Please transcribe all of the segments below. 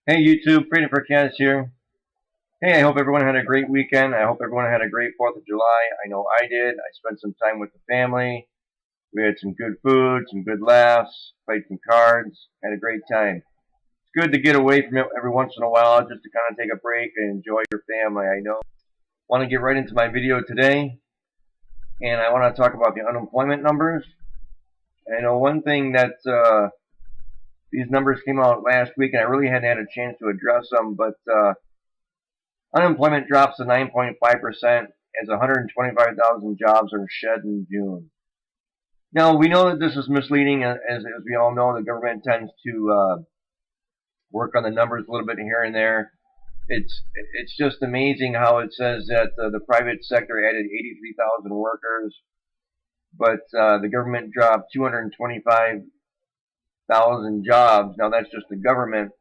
Hey YouTube, Freedom for Cats here. Hey, I hope everyone had a great weekend. I hope everyone had a great 4th of July. I know I did. I spent some time with the family. We had some good food, some good laughs, played some cards, had a great time. It's good to get away from it every once in a while just to kind of take a break and enjoy your family. I know. Want to get right into my video today, and I want to talk about the unemployment numbers. I know one thing that these numbers came out last week, and I really hadn't had a chance to address them, but unemployment drops to 9.5% as 125,000 jobs are shed in June. Now, we know that this is misleading. As we all know, the government tends to work on the numbers a little bit here and there. It's just amazing how it says that the private sector added 83,000 workers, but the government dropped 225,000 jobs. Now, that's just the government.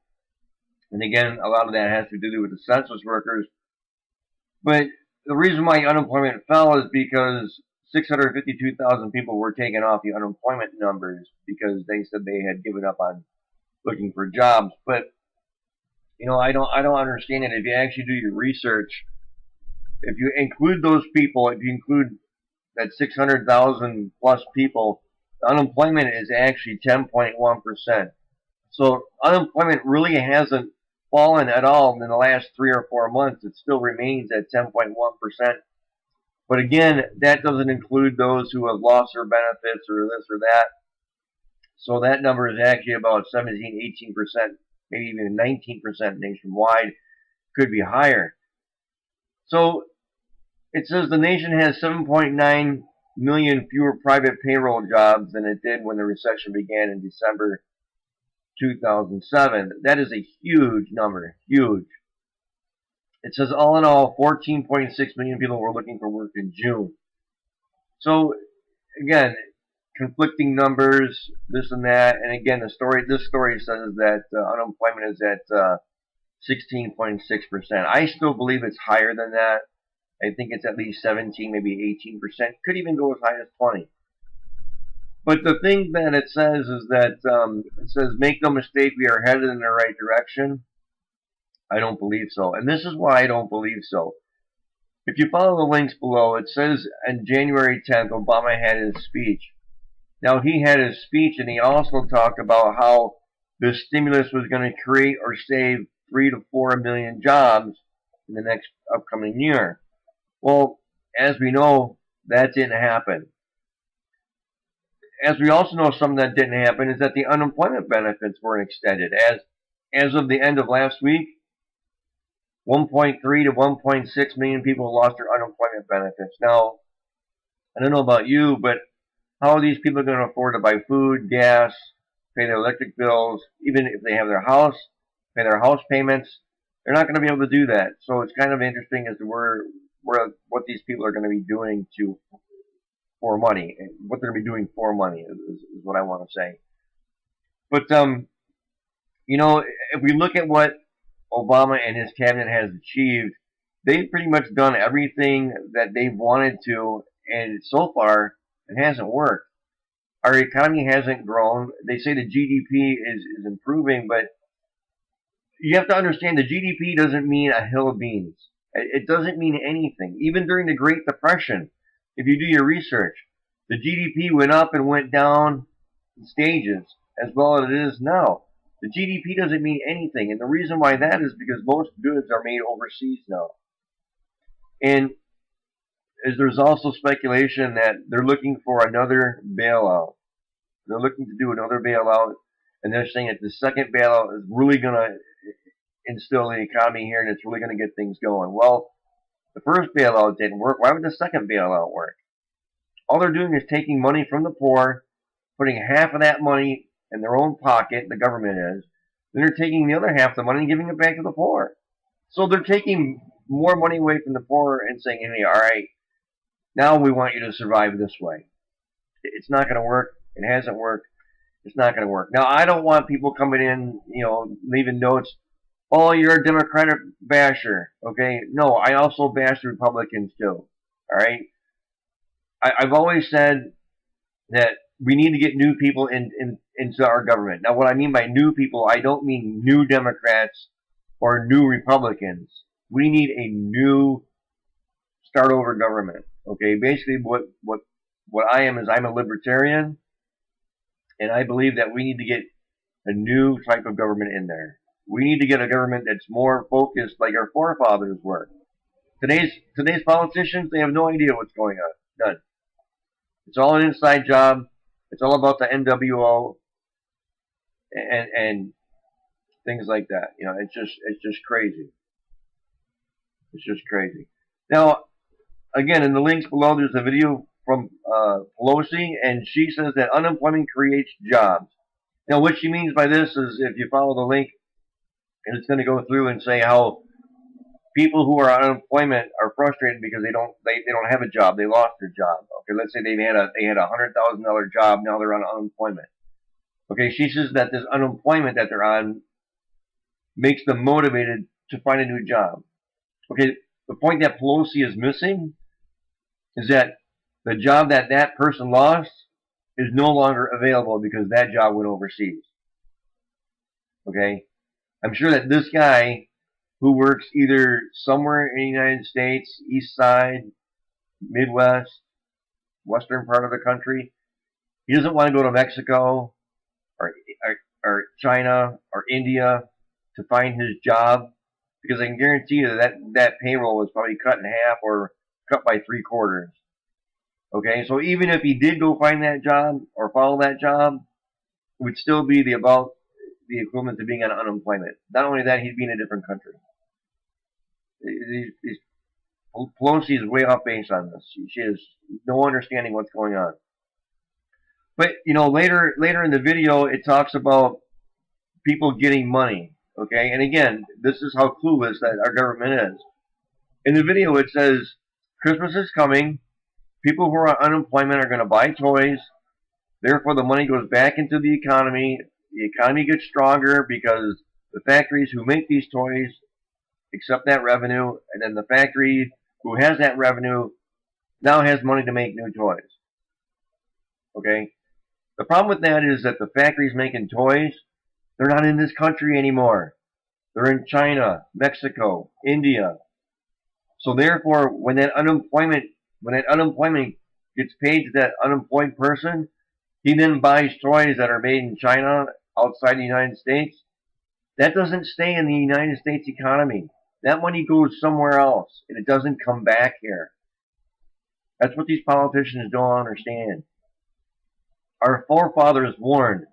And again, a lot of that has to do with the census workers. But the reason why unemployment fell is because 652,000 people were taken off the unemployment numbers because they said they had given up on looking for jobs. But I don't understand it. If you actually do your research, if you include those people, if you include that 600,000 plus people, the unemployment is actually 10.1%. So unemployment really hasn't fallen at all in the last 3 or 4 months. It still remains at 10.1%. But again, that doesn't include those who have lost their benefits or this or that. So that number is actually about 17, 18%, maybe even 19% nationwide. Could be higher. So it says the nation has 7.9 million fewer private payroll jobs than it did when the recession began in December 2007. That is a huge number, huge. It says all in all, 14.6 million people were looking for work in June. So again, conflicting numbers, this and that, and again, this story says that unemployment is at 16.6%. I still believe it's higher than that. I think it's at least 17, maybe 18%. Could even go as high as 20. But the thing that it says is that it says, make no mistake, we are headed in the right direction. I don't believe so. And this is why I don't believe so. If you follow the links below, it says on January 10th, Obama had his speech. Now, he had his speech, and he also talked about how the stimulus was going to create or save 3 to 4 million jobs in the next upcoming year. Well, as we know, that didn't happen. As we also know, something that didn't happen is that the unemployment benefits weren't extended. As of the end of last week, 1.3 to 1.6 million people lost their unemployment benefits. Now, I don't know about you, but how are these people going to afford to buy food, gas, pay their electric bills, even if they have their house, pay their house payments? They're not going to be able to do that. So it's kind of interesting as to what these people are going to be doing for money, and what they're going to be doing for money is what I want to say. But if we look at what Obama and his cabinet has achieved, they've pretty much done everything that they've wanted to, and so far it hasn't worked. Our economy hasn't grown. They say the GDP is improving, but you have to understand the GDP doesn't mean a hill of beans. It doesn't mean anything. Even during the Great Depression, if you do your research, the GDP went up and went down in stages as well as it is now. The GDP doesn't mean anything, and the reason why that is because most goods are made overseas now. And there's also speculation that they're looking for another bailout. They're looking to do another bailout, and they're saying that the second bailout is really going to instill the economy here, and it's really going to get things going. Well, the first bailout didn't work. Why would the second bailout work? All they're doing is taking money from the poor, putting half of that money in their own pocket, the government is, then they're taking the other half of the money and giving it back to the poor. So they're taking more money away from the poor and saying, hey, all right, now we want you to survive this way. It's not going to work. It hasn't worked. It's not going to work. Now, I don't want people coming in, leaving notes, oh, you're a Democratic basher, okay? No, I also bash the Republicans too, all right? I've always said that we need to get new people into our government. Now, what I mean by new people, I don't mean new Democrats or new Republicans. We need a new start over government. Okay, basically, what I am is I'm a libertarian, and I believe that we need to get a new type of government in there. We need to get a government that's more focused, like our forefathers were. Today's politicians, they have no idea what's going on. None. It's all an inside job. It's all about the NWO and things like that. You know, it's just crazy. It's just crazy. Now, again, in the links below, there's a video from Pelosi, and she says that unemployment creates jobs. Now, what she means by this is, if you follow the link, and it's going to go through and say how people who are on unemployment are frustrated because they don't have a job. They lost their job. Okay, let's say they had a $100,000 job. Now they're on unemployment. Okay, she says that this unemployment that they're on makes them motivated to find a new job. Okay, the point that Pelosi is missing is that the job that that person lost is no longer available because that job went overseas. Okay, I'm sure that this guy who works either somewhere in the United States, East Side, Midwest, Western part of the country, he doesn't want to go to Mexico or China or India to find his job, because I can guarantee you that payroll was probably cut in half or cut by 3/4. Okay, so even if he did go find that job or follow that job, it would still be the equivalent to being on unemployment. Not only that, he'd be in a different country. Pelosi is way off base on this. She has no understanding what's going on. But you know, later in the video, it talks about people getting money. Okay, and again, this is how clueless that our government is. In the video, it says Christmas is coming. People who are on unemployment are going to buy toys. Therefore, the money goes back into the economy. The economy gets stronger because the factories who make these toys accept that revenue, and then the factory who has that revenue now has money to make new toys. Okay? The problem with that is that the factories making toys, they're not in this country anymore. They're in China, Mexico, India. So therefore, when that unemployment gets paid to that unemployed person, he then buys toys that are made in China outside the United States. That doesn't stay in the United States economy. That money goes somewhere else, and it doesn't come back here. That's what these politicians don't understand. Our forefathers warned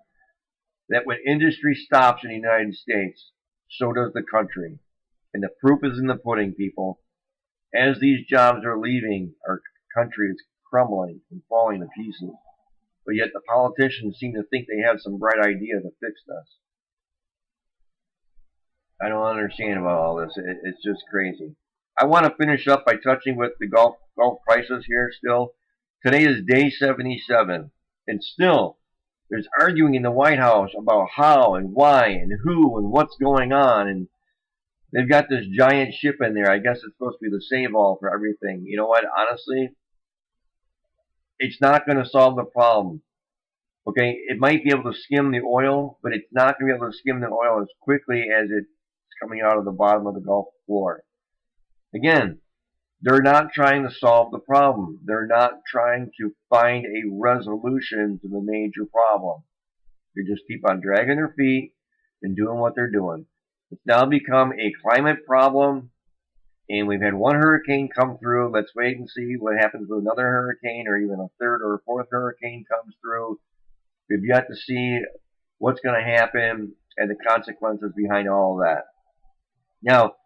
that when industry stops in the United States, so does the country. And the proof is in the pudding, people. As these jobs are leaving, our country is crumbling and falling to pieces. But yet the politicians seem to think they have some bright idea to fix this. I don't understand about all this. It's just crazy. I want to finish up by touching with the golf prices here still. Today is day 77. And still, there's arguing in the White House about how and why and who and what's going on. And they've got this giant ship in there. I guess it's supposed to be the save-all for everything. You know what? Honestly, it's not going to solve the problem. Okay, it might be able to skim the oil, but it's not going to be able to skim the oil as quickly as it's coming out of the bottom of the Gulf floor. Again, they're not trying to solve the problem. They're not trying to find a resolution to the major problem. They just keep on dragging their feet and doing what they're doing. It's now become a climate problem, and we've had one hurricane come through. Let's wait and see what happens with another hurricane, or even a third or fourth hurricane comes through. We've yet to see what's going to happen and the consequences behind all of that. Now,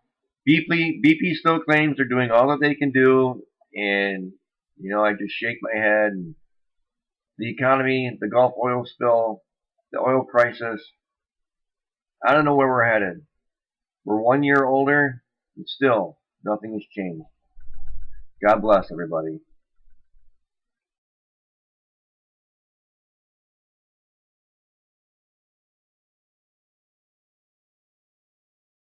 BP still claims they're doing all that they can do, and, you know, I just shake my head. And the economy, the Gulf oil spill, the oil crisis, I don't know where we're headed. We're 1 year older, and still, nothing has changed. God bless everybody.